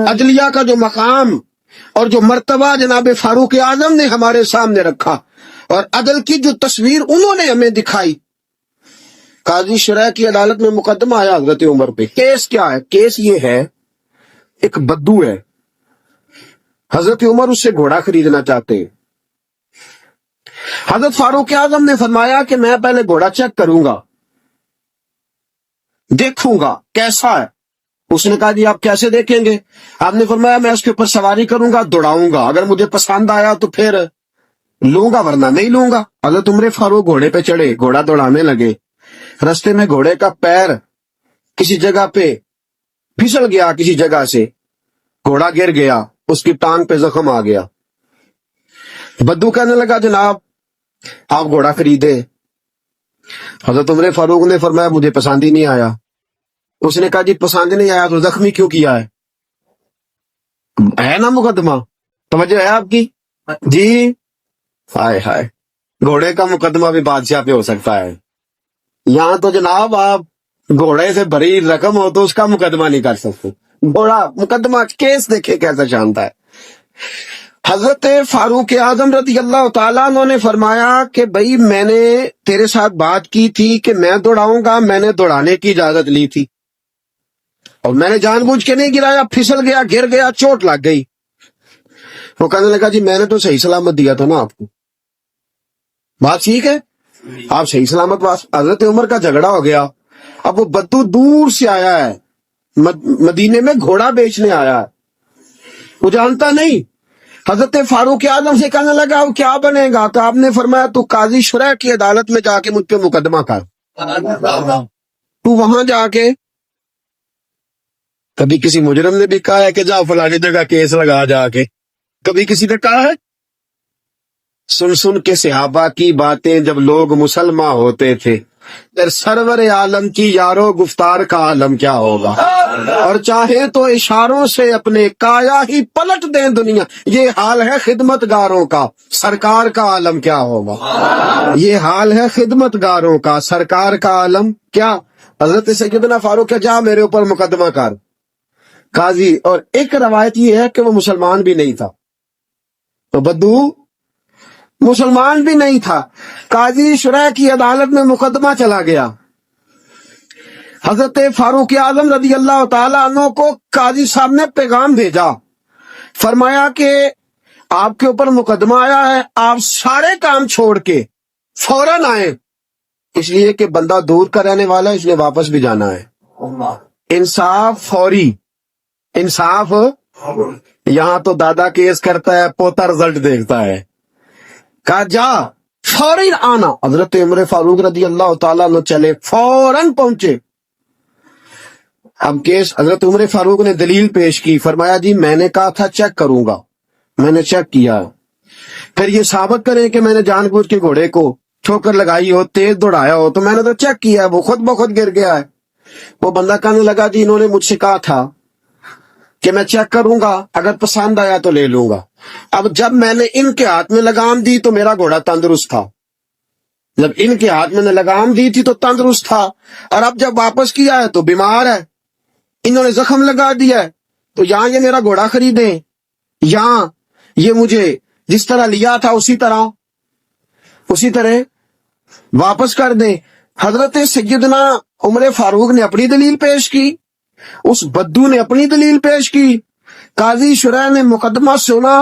عدلیہ کا جو مقام اور جو مرتبہ جناب فاروق اعظم نے ہمارے سامنے رکھا اور عدل کی جو تصویر انہوں نے ہمیں دکھائی. قاضی شرح کی عدالت میں مقدمہ آیا حضرت عمر پہ. کیس کیا ہے؟ کیس یہ ہے، ایک بدو ہے، حضرت عمر اس سے گھوڑا خریدنا چاہتے ہیں. حضرت فاروق اعظم نے فرمایا کہ میں پہلے گھوڑا چیک کروں گا، دیکھوں گا کیسا ہے. اس نے کہا جی آپ کیسے دیکھیں گے؟ آپ نے فرمایا میں اس کے اوپر سواری کروں گا، دوڑاؤں گا، اگر مجھے پسند آیا تو پھر لوں گا ورنہ نہیں لوں گا. حضرت عمر فاروق گھوڑے پہ چڑھے، گھوڑا دوڑانے لگے. رستے میں گھوڑے کا پیر کسی جگہ پہ پھسل گیا، کسی جگہ سے گھوڑا گر گیا، اس کی ٹانگ پہ زخم آ گیا. بدو کہنے لگا جناب آپ گھوڑا خریدے. حضرت عمر فاروق نے فرمایا مجھے پسند ہی نہیں آیا. اس نے کہا جی پسند نہیں آیا تو زخمی کیوں کیا ہے نا مقدمہ؟ توجہ ہے آپ کی؟ جی ہائے ہائے، گھوڑے کا مقدمہ بھی بادشاہ پہ ہو سکتا ہے. یہاں تو جناب آپ گھوڑے سے بھری رقم ہو تو اس کا مقدمہ نہیں کر سکتے. گھوڑا مقدمہ کیس دیکھے کیسا شانتا ہے. حضرت فاروق اعظم رضی اللہ تعالیٰ عنہ نے فرمایا کہ بھائی میں نے تیرے ساتھ بات کی تھی کہ میں دوڑاؤں گا، میں نے دوڑانے کی اجازت لی تھی اور میں نے جان بوجھ کے نہیں گرایا، پھسل گیا، گر گیا، چوٹ لگ گئی. وہ کہنے لگا جی میں نے تو صحیح سلامت دیا تھا نا آپ کو، بات ٹھیک ہے، آپ صحیح سلامت بات. حضرت عمر کا جھگڑا ہو گیا. اب وہ بدو دور سے آیا ہے، مدینے میں گھوڑا بیچنے آیا ہے، وہ جانتا نہیں. حضرت فاروق اعظم سے کہنے لگا اب کیا بنے گا؟ تو آپ نے فرمایا تو قاضی شرح کی عدالت میں جا کے مجھ پہ مقدمہ کر. تو وہاں جا کے کبھی کسی مجرم نے بھی کہا ہے کہ جا فلانی جگہ کیس لگا جا کے؟ کبھی کسی نے کہا ہے؟ سن سن کے صحابہ کی باتیں جب لوگ مسلمان ہوتے تھے، پھر سرور عالم کی یارو گفتار کا عالم کیا ہوگا؟ اور چاہے تو اشاروں سے اپنے کایا ہی پلٹ دیں دنیا. یہ حال ہے خدمت گاروں کا، سرکار کا عالم کیا ہوگا؟ یہ حال ہے خدمت گاروں کا، سرکار کا عالم کیا؟ حضرت سیدنا فاروق کہ جا میرے اوپر مقدمہ کر. قاضی، اور ایک روایت یہ ہے کہ وہ مسلمان بھی نہیں تھا، تو بدو مسلمان بھی نہیں تھا. قاضی شرح کی عدالت میں مقدمہ چلا گیا. حضرت فاروق اعظم رضی اللہ تعالیٰ عنہ کو قاضی صاحب نے پیغام بھیجا، فرمایا کہ آپ کے اوپر مقدمہ آیا ہے، آپ سارے کام چھوڑ کے فوراً آئیں، اس لیے کہ بندہ دور کا رہنے والا ہے، اس لیے واپس بھی جانا ہے. انصاف فوری، انصاف. یہاں تو دادا کیس کرتا ہے، پوتا رزلٹ دیکھتا ہے. کہا جا فوراً آنا. حضرت عمر فاروق رضی اللہ تعالیٰ عنہ چلے، فوراً پہنچے. اب کیس حضرت عمر فاروق نے دلیل پیش کی، فرمایا جی میں نے کہا تھا چیک کروں گا، میں نے چیک کیا. پھر یہ ثابت کریں کہ میں نے جان بوجھ کے گھوڑے کو ٹھوکر لگائی ہو، تیز دوڑایا ہو، تو میں نے تو چیک کیا ہے، وہ خود بخود گر گیا ہے. وہ بندہ کہنے لگا جی انہوں نے مجھ سے کہا تھا کہ میں چیک کروں گا، اگر پسند آیا تو لے لوں گا. اب جب میں نے ان کے ہاتھ میں لگام دی تو میرا گھوڑا تندرست تھا، جب ان کے ہاتھ میں نے لگام دی تھی تو تندرست تھا، اور اب جب واپس کیا ہے تو بیمار ہے، انہوں نے زخم لگا دیا ہے. تو یہاں یہ میرا گھوڑا خریدیں، یہاں یہ مجھے جس طرح لیا تھا اسی طرح واپس کر دیں. حضرت سیدنا عمر فاروق نے اپنی دلیل پیش کی، اس بدو نے اپنی دلیل پیش کی. قاضی شرح نے مقدمہ سنا،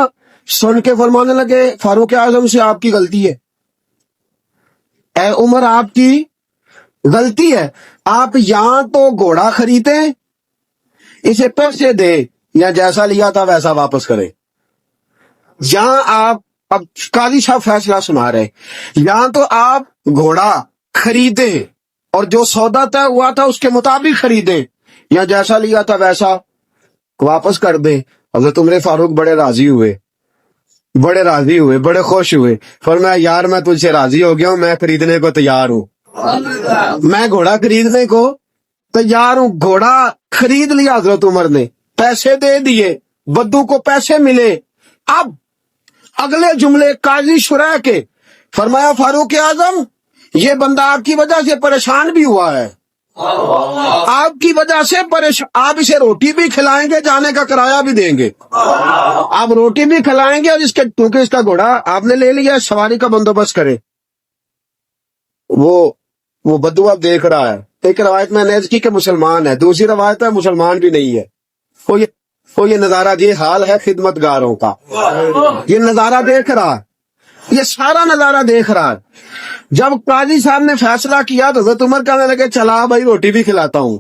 سن کے فرمانے لگے فاروق اعظم سے آپ کی غلطی ہے، اے عمر آپ کی غلطی ہے. آپ یہاں تو گھوڑا خریدیں، اسے پیسے دے، یا جیسا لیا تھا ویسا واپس کرے. یہاں آپ، اب قاضی صاحب فیصلہ سنا رہے، یہاں تو آپ گھوڑا خریدیں اور جو سودا طے ہوا تھا اس کے مطابق خریدیں، یا جیسا لیا تھا ویسا واپس کر دیں. حضرت عمر فاروق بڑے راضی ہوئے، بڑے خوش ہوئے. فرمایا یار میں تجھ سے راضی ہو گیا ہوں، میں خریدنے کو تیار ہوں، میں گھوڑا خریدنے کو تیار ہوں. گھوڑا خرید لیا حضرت عمر نے، پیسے دے دیے، بدو کو پیسے ملے. اب اگلے جملے قاضی شرح کے، فرمایا فاروق اعظم یہ بندہ آپ کی وجہ سے پریشان بھی ہوا ہے، आपकी वजह से परेशान, आप इसे रोटी भी खिलाएंगे, जाने का किराया भी देंगे, आप रोटी भी खिलाएंगे, और इसके क्योंकि इसका घोड़ा आपने ले लिया, सवारी का बंदोबस्त करे। वो बद्दू आप देख रहा है। एक रवायत में नेज की कि मुसलमान है, दूसरी रवायत है मुसलमान भी नहीं है। ये नजारा, ये हाल है खिदमतगारों का। ये नजारा देख रहा है, ये सारा नजारा देख रहा है। जब काजी साहब ने फैसला किया तो हज़रत उमर कहने लगे चला भाई रोटी भी खिलाता हूं,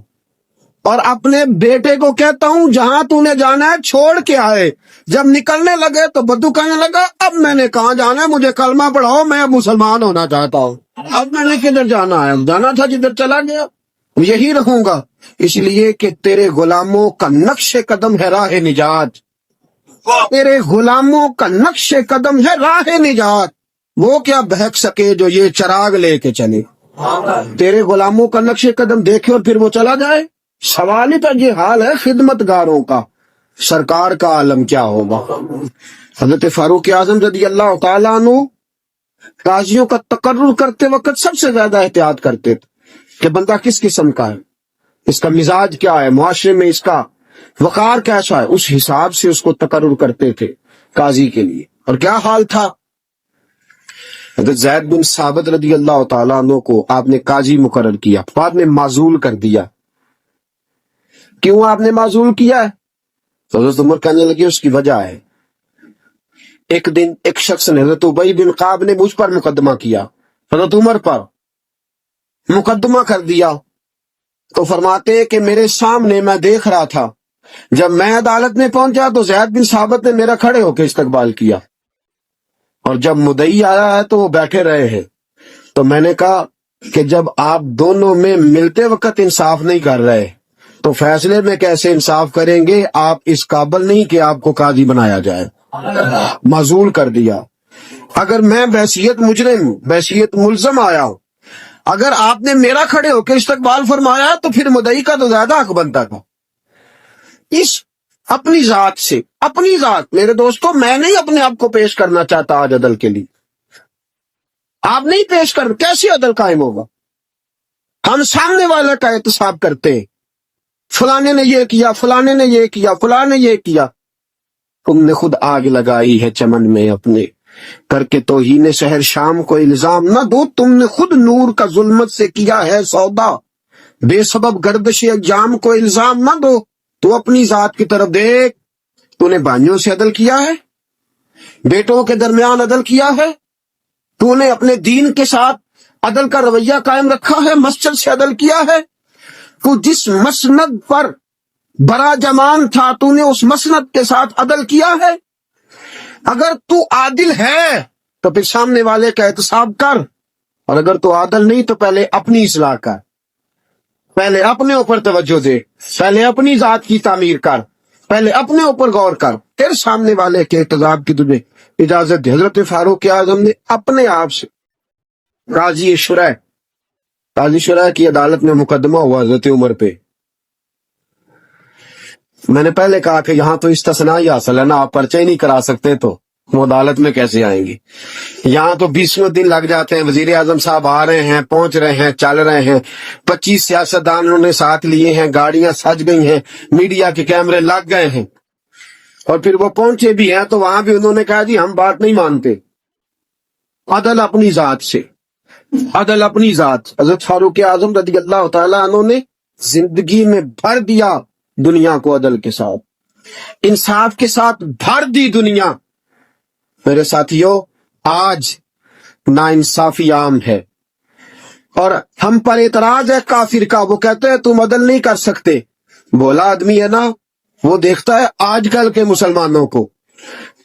और अपने बेटे को कहता हूं जहां तूने जाना है छोड़ के आए। जब निकलने लगे तो बद्दू कहने लगा अब मैंने कहाँ जाना है, मुझे कलमा पढ़ाओ, मैं अब मुसलमान होना चाहता हूँ। अब मैंने किधर जाना है, जाना था जिधर चला गया, यही रहूंगा। इसलिए कि तेरे गुलामों का नक्शे कदम है राह निजात, तेरे गुलामों का नक्शे कदम है राह निजात। वो क्या बहक सके जो ये चिराग लेके चले। तेरे गुलामों का नक्शे कदम देखे और फिर वो चला जाए। सवाल ही तो ये हाल है खिदमतगारों का, सरकार का आलम क्या होगा। हजरत फारूक आजम रज़ी अल्लाह तआला अन्हु काजियों का तकर्रुर करते वक्त सबसे ज्यादा एहतियात करते थे कि बंदा किस किस्म का है, इसका मिजाज क्या है, मुआशरे में इसका वकार कैसा है, उस हिसाब से उसको तकर्रुर करते थे काजी के लिए। और क्या हाल था, हज़रत ज़ैद बिन साबित रज़ी अल्लाह तआला अन्हु को आपने काजी मुकर्रर किया, बाद में माजूल कर दिया। क्यों आपने माजूल किया है? तो हज़रत उमर कहने लगे उसकी वजह है, एक दिन एक शख्स ने, हज़रत उबई बिन काब ने मुझ पर मुकदमा किया, हज़रत उमर पर मुकदमा कर दिया। तो फरमाते हैं कि मेरे सामने मैं देख रहा था, जब मैं अदालत में पहुंचा तो ज़ैद बिन साबित ने मेरा खड़े होकर इस्तकबाल किया, और जब मुदई आया है तो वो बैठे रहे हैं। तो मैंने कहा कि जब आप दोनों में मिलते वक्त इंसाफ नहीं कर रहे तो फैसले में कैसे इंसाफ करेंगे, आप इस काबिल नहीं कि आपको काजी बनाया जाए। माजूल कर दिया। अगर मैं बैसियत मुजरिम, बैसियत मुल्जम आया हूं, अगर आपने मेरा खड़े होकर इस्तकबाल फरमाया तो फिर मुदई का तो ज्यादा हक बनता था। इस अपनी जात से, अपनी जात, मेरे दोस्तों, मैं नहीं अपने आप को पेश करना चाहता आज अदल के लिए, आप नहीं पेश कर, कैसे अदल कायम होगा। हम सामने वाले का एहतसाब करते हैं, फलाने ने ये किया, फलाने ने ये किया, फलाने ने ये किया। तुमने खुद आग लगाई है चमन में अपने, करके तौहीन शहर शाम को इल्जाम न दो, तुमने खुद नूर का जुल्मत से किया है सौदा, बेसबब गर्दिश जाम को इल्जाम न दो। तू अपनी जात की तरफ देख, तूने भाइयों से अदल किया है, बेटों के दरमियान अदल किया है, तूने अपने दीन के साथ अदल का रवैया कायम रखा है, मस्जिद से अदल किया है, तू जिस मसनद पर बड़ा जमान था तूने उस मसनद के साथ अदल किया है। अगर तू आदिल है तो फिर सामने वाले का एहतसाब कर, और अगर तू आदिल नहीं तो पहले अपनी इस्लाह कर, पहले अपने ऊपर तवज्जो दे, पहले अपनी जात की तामीर कर, पहले अपने ऊपर गौर कर, फिर सामने वाले के एहतजाब की तुझे इजाजत दे। हजरत फारूक आज़म ने अपने आप से काजी शुरा की अदालत में मुकदमा हुआ हजरत उमर पे। मैंने पहले कहा कि यहाँ तो इस्तिस्ना ही हासिल है ना, आप पर्चे ही नहीं करा सकते तो वो अदालत में कैसे आएंगे। यहाँ तो 20 दिन लग जाते हैं, वजीर आजम साहब आ रहे हैं, पहुंच रहे हैं, चल रहे हैं, 25 सियासतदान उन्होंने साथ लिए हैं, गाड़ियां सज गई हैं, मीडिया के कैमरे लग गए हैं, और फिर वो पहुंचे भी हैं तो वहां भी उन्होंने कहा जी हम बात नहीं मानते। अदल अपनी जात से, अदल अपनी जात। हजरत फारूक आजम रज़ी अल्लाह तआला अन्हु ने जिंदगी में भर दिया दुनिया को अदल के साथ, इंसाफ के साथ भर दी दुनिया। मेरे साथियों, आज नाइंसाफी आम है और हम पर एतराज है काफिर का, वो कहते हैं तुम अदल नहीं कर सकते। बोला आदमी है ना, वो देखता है आजकल के मुसलमानों को,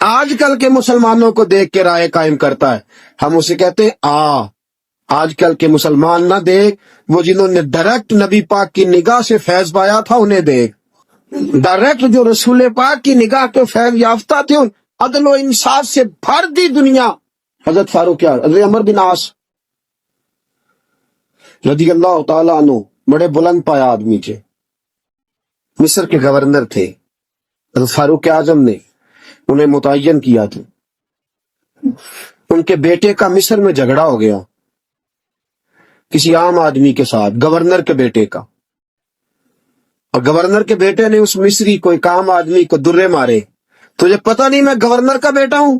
आजकल के मुसलमानों को देख के राय कायम करता है। हम उसे कहते हैं आजकल के मुसलमान ना देख, वो जिन्होंने डायरेक्ट नबी पाक की निगाह से फैज पाया था उन्हें देख, डायरेक्ट जो रसूल पाक की निगाह के फैज याफ्ता थे, उन अदल व इंसाफ से भर दी दुनिया। हजरत फारूक हजरत अमर बिन आस रज़ी अल्लाह तआला अन्हु बड़े बुलंद पाया आदमी थे, मिस्र के गवर्नर थे। हजरत फारूक आजम ने उन्हें मुतय्यन किया था। उनके बेटे का मिस्र में झगड़ा हो गया, किसी आम आदमी के साथ, गवर्नर के बेटे का, और गवर्नर के बेटे ने उस मिस्री कोई काम आदमी को दुर्रे मारे। तुझे पता नहीं मैं गवर्नर का बेटा हूं?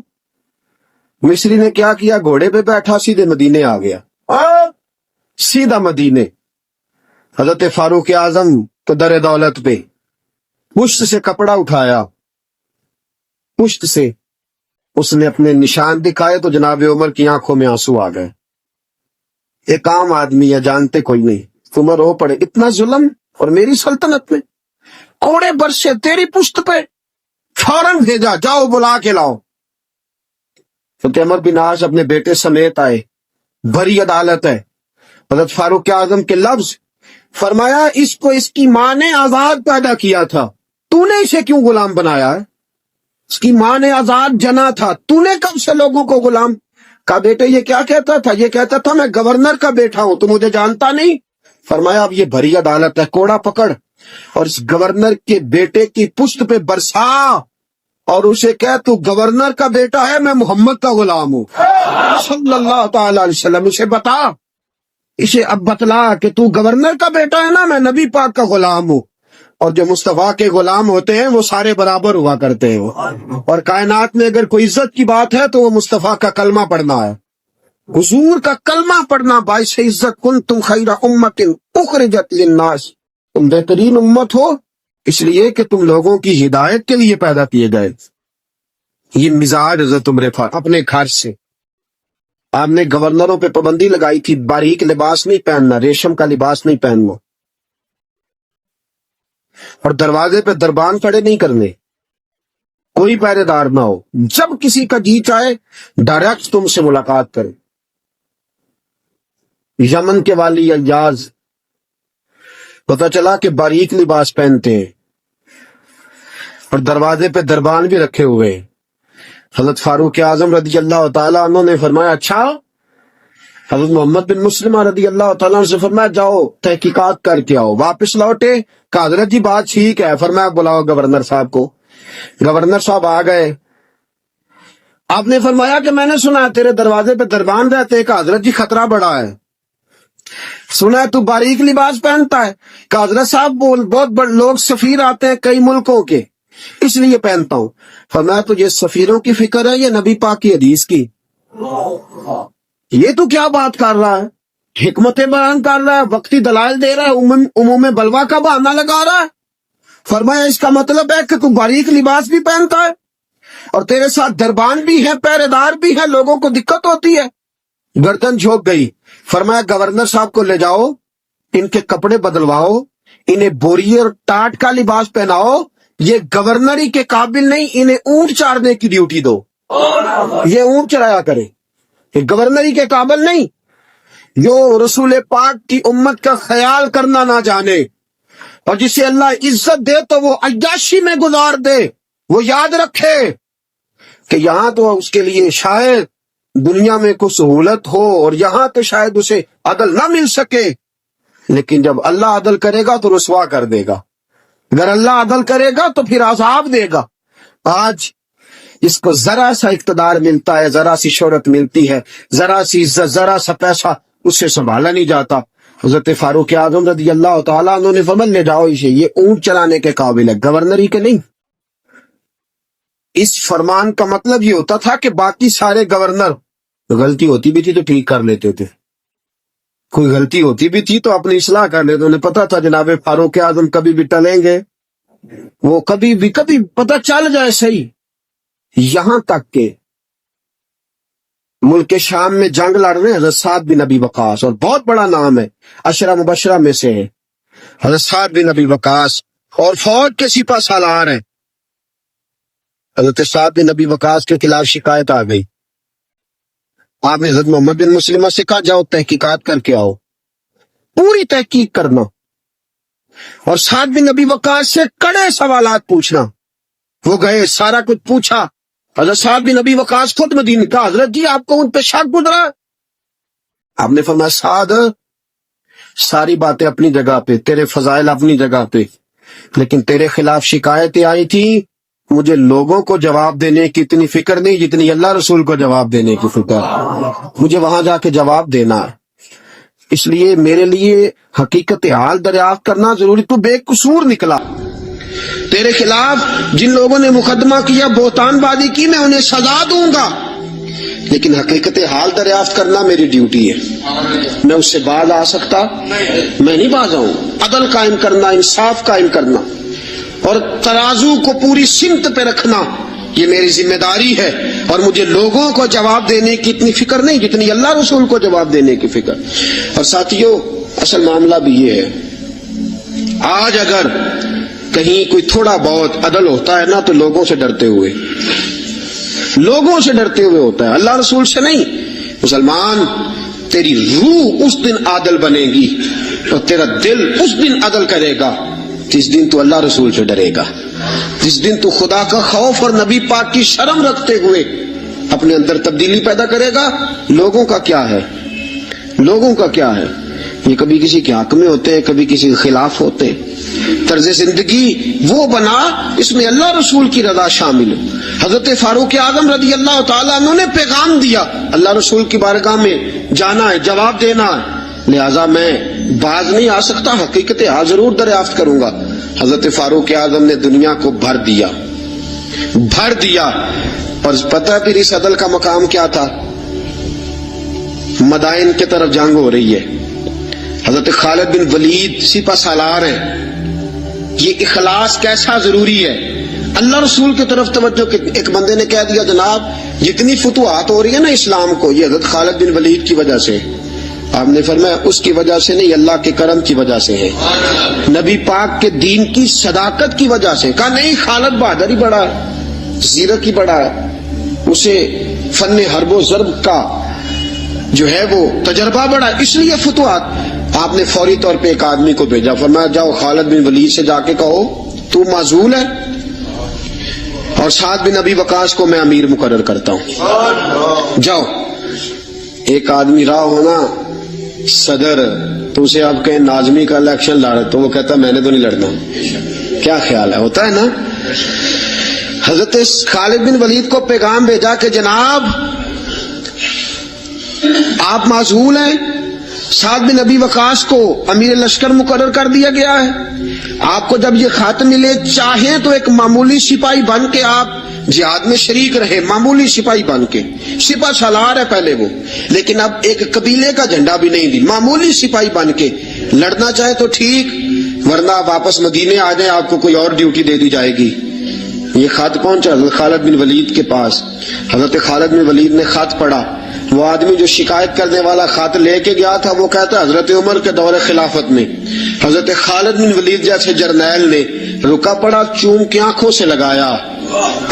मिस्री ने क्या किया, घोड़े पे बैठा सीधे मदीने आ गया, सीधा मदीने। हजरत फारूक आजम तो दर दौलत पे पुश्त से कपड़ा उठाया, पुश्त से उसने अपने निशान दिखाए तो जनाब उमर की आंखों में आंसू आ गए। एक आम आदमी है, जानते कोई नहीं, तुम रो पड़े, इतना जुल्म और मेरी सल्तनत में, कोड़े बरसे तेरी पुश्त पे, फौरन भेजा, जाओ बुला के लाओ। तो अमर बिन आस अपने बेटे समेत आए, बड़ी अदालत है। हजरत फारूक आजम के लफ्ज, फरमाया इसको इसकी माँ ने आजाद पैदा किया था, तूने इसे क्यों गुलाम बनाया है? इसकी माँ ने आजाद जना था, तूने कब से लोगों को गुलाम? का बेटे ये क्या कहता था? ये कहता था मैं गवर्नर का बेटा हूं, तू मुझे जानता नहीं। फरमाया अब ये भरी अदालत है, कोड़ा पकड़ और इस गवर्नर के बेटे की पुश्त पे बरसा और उसे कह तू गवर्नर का बेटा है, मैं मोहम्मद का गुलाम हूं सल्लल्लाहु ताला अलैहि वसल्लम। उसे बता, इसे अब बतला कि तू गवर्नर का बेटा है ना, मैं नबी पाक का गुलाम हूं। और जो मुस्तफा के गुलाम होते हैं वो सारे बराबर हुआ करते हैं। और कायनात में अगर कोई इज्जत की बात है तो वो मुस्तफा का कलमा पढ़ना है, हुजूर का कलमा पढ़ना। बाइस इज्जत कुंतुम खैरा उम्मतिन उखरिजत लिन्नास, तुम बेहतरीन उम्मत हो इसलिए कि तुम लोगों की हिदायत के लिए पैदा किए गए। ये मिजाज हजरत उमर फारूक अपने घर से, आपने गवर्नरों पे पाबंदी लगाई थी, बारीक लिबास नहीं पहनना, रेशम का लिबास नहीं पहनना, और दरवाजे पे दरबान खड़े नहीं करने, कोई पहरेदार ना हो। जब किसी का जी चाहे डायरेक्ट तुमसे मुलाकात करे। यमन के वाली अजाज पता चला कि बारीक लिबास पहनते हैं और दरवाजे पे दरबान भी रखे हुए। हजरत फारूक आजम रदी अल्लाह तआला अन्हु ने फरमाया अच्छा। हजरत मोहम्मद बिन मुस्लिम रदी अल्लाह तआला से फरमाया जाओ तहकीकात करके आओ। वापस लौटे, कहा हजरत जी बात ठीक है। फरमाया बुलाओ गवर्नर साहब को। गवर्नर साहब आ गए। आपने फरमाया कि मैंने सुना है तेरे दरवाजे पे दरबान रहते हैं। कहा हजरत जी खतरा बड़ा है। सुना है तू बारीक लिबास पहनता है। कहा हजरत साहब बहुत बड़े लोग सफीर आते हैं कई मुल्कों के, इसलिए पहनता हूं। फरमाया तुझे सफीरों की फिक्र है या नबी पाक की हदीस की? ये तू क्या बात कर रहा है? हिकमतें बयान कर रहा है, वक्ती दलाल दे रहा है, उमूम बलवा का बहाना लगा रहा है। फरमाया इसका मतलब है कि तू बारीक लिबास भी पहनता है और तेरे साथ दरबान भी है, पहरेदार भी है, लोगों को दिक्कत होती है। गर्दन झोंक गई। फरमाया गवर्नर साहब को ले जाओ, इनके कपड़े बदलवाओ, इन्हें बोरी और टाट का लिबास पहनाओ। ये गवर्नरी के काबिल नहीं, इन्हें ऊंट चारने की ड्यूटी दो, ये ऊंट चराया करे। ये गवर्नरी के काबिल नहीं, जो रसूल पाक की उम्मत का ख्याल करना ना जाने और जिसे अल्लाह इज्जत दे तो वो अय्याशी में गुजार दे। वो याद रखे कि यहां तो उसके लिए शायद दुनिया में कुछ सहूलत हो और यहां तो शायद उसे अदल ना मिल सके, लेकिन जब अल्लाह अदल करेगा तो रुसवा कर देगा। अगर अल्लाह अदल करेगा तो फिर अज़ाब देगा। आज इसको जरा सा इख्तिदार मिलता है, जरा सी शोहरत मिलती है, जरा सी इज्जत, जरा सा पैसा, उससे संभाला नहीं जाता। हजरत फारूक आजम रज़ी अल्लाह तआला अन्हु ने फरमाया ले जाओ इसे, ये ऊंट चलाने के काबिल है, गवर्नरी के नहीं। इस फरमान का मतलब ये होता था कि बाकी सारे गवर्नर गलती होती भी थी तो ठीक कर लेते थे, कोई गलती होती भी थी तो अपनी इस्लाह कर लेते। उन्हें पता था जनाब फारूक आजम कभी भी टलेंगे, वो कभी पता चल जाए सही। यहां तक के मुल्क शाम में जंग लड़ रहे हजरत साद बिन नबी वकास, और बहुत बड़ा नाम है, अशरा मुबशरा में से है हजरत साद बिन नबी वकास, और फौज के सिपा सालार है। हजरत साद बिन नबी वकास के खिलाफ शिकायत आ गई। आपने हजरत मोहम्मद बिन मुस्लिमा से कहा जाओ तहकीकात करके आओ, पूरी तहकीक करना और साद बिन नबी वकास से कड़े सवालात पूछना। वो गए, सारा कुछ पूछा। हजरत साद बिन नबी वकास खुद मदीने का, हजरत जी आपको उन पे शक गुजरा? आपने फरमाया साद सारी बातें अपनी जगह पे, तेरे फजाइल अपनी जगह पे, लेकिन तेरे खिलाफ शिकायतें आई थी, मुझे लोगों को जवाब देने की इतनी फिक्र नहीं जितनी अल्लाह रसूल को जवाब देने की फिक्र। मुझे वहां जाके जवाब देना है। اس لیے میرے لیے حقیقت حال دریافت کرنا ضروری. تو بے قصور نکلا. تیرے خلاف جن لوگوں نے مقدمہ کیا، بہتان بازی کی، میں انہیں سزا دوں گا، لیکن حقیقت حال دریافت کرنا میری ڈیوٹی ہے. میں اس سے باز آ سکتا؟ میں نہیں باز آؤں. عدل قائم کرنا، انصاف قائم کرنا اور ترازو کو پوری سمت پہ رکھنا، یہ میری ذمہ داری ہے. اور مجھے لوگوں کو جواب دینے کی اتنی فکر نہیں جتنی اللہ رسول کو جواب دینے کی فکر. اور ساتھیوں، اصل معاملہ بھی یہ ہے، آج اگر کہیں کوئی تھوڑا بہت عدل ہوتا ہے نا تو لوگوں سے ڈرتے ہوئے ہوتا ہے، اللہ رسول سے نہیں. مسلمان، تیری روح اس دن عادل بنے گی اور تیرا دل اس دن عدل کرے گا جس دن تو اللہ رسول سے ڈرے گا، جس دن تو خدا کا خوف اور نبی پاک کی شرم رکھتے ہوئے اپنے اندر تبدیلی پیدا کرے گا. لوگوں کا کیا ہے؟ یہ کبھی کسی کے حق میں ہوتے ہیں، کبھی کسی کے خلاف ہوتے ہیں. طرز زندگی وہ بنا اس میں اللہ رسول کی رضا شامل ہو. حضرت فاروق اعظم رضی اللہ تعالیٰ عنہ نے پیغام دیا، اللہ رسول کی بارگاہ میں جانا ہے، جواب دینا ہے، لہذا میں باز نہیں آ سکتا، حقیقت حال ضرور دریافت کروں گا. حضرت فاروق اعظم نے دنیا کو بھر دیا. اور پتہ ہے پھر اس عدل کا مقام کیا تھا؟ مدائن کی طرف جنگ ہو رہی ہے، حضرت خالد بن ولید سپہ سالار ہیں. یہ اخلاص کیسا ضروری ہے. اللہ رسول کی طرف توجہ. ایک بندے نے کہہ دیا، جناب جتنی فتوحات ہو رہی ہے نا اسلام کو، یہ حضرت خالد بن ولید کی وجہ سے. آپ نے فرمایا اس کی وجہ سے نہیں، اللہ کے کرم کی وجہ سے ہے، نبی پاک کے دین کی صداقت کی وجہ سے. کہا نہیں، خالد بہادر ہی بڑا ہے، زیرک ہی بڑا ہے، اسے فن حرب و ضرب کا جو ہے وہ تجربہ بڑا ہے، اس لیے فتوحات. آپ نے فوری طور پہ ایک آدمی کو بھیجا، فرمایا جاؤ خالد بن ولید سے جا کے کہو تو معزول ہے اور سعد بن ابی وقاص کو میں امیر مقرر کرتا ہوں. جاؤ. ایک آدمی رہا ہونا صدر، تو اسے آپ کہیں ناظمی کا الیکشن لڑ، تو وہ کہتا میں نے تو نہیں لڑنا. کیا خیال ہے؟ ہوتا ہے نا. حضرت خالد بن ولید کو پیغام بھیجا کہ جناب آپ معزول ہیں، سعد بن ابی وقاص کو امیر لشکر مقرر کر دیا گیا ہے. آپ کو جب یہ خط ملے، چاہیں تو ایک معمولی سپاہی بن کے آپ جہاد میں شریک رہے، معمولی سپاہی بن کے، سپہ سالار ہے پہلے وہ، لیکن اب ایک قبیلے کا جھنڈا بھی نہیں دی، معمولی سپاہی بن کے لڑنا چاہے تو ٹھیک، ورنہ آپ واپس مدینے آ جائیں، آپ کو کوئی اور ڈیوٹی دے دی جائے گی. یہ خط پہنچا حضرت خالد بن ولید کے پاس. حضرت خالد بن ولید نے خط پڑھا. وہ آدمی جو شکایت کرنے والا خط لے کے گیا تھا وہ کہتا حضرت عمر کے دور خلافت میں حضرت خالد بن ولید جیسے جرنیل نے رکا پڑا، چوم کے آنکھوں سے لگایا،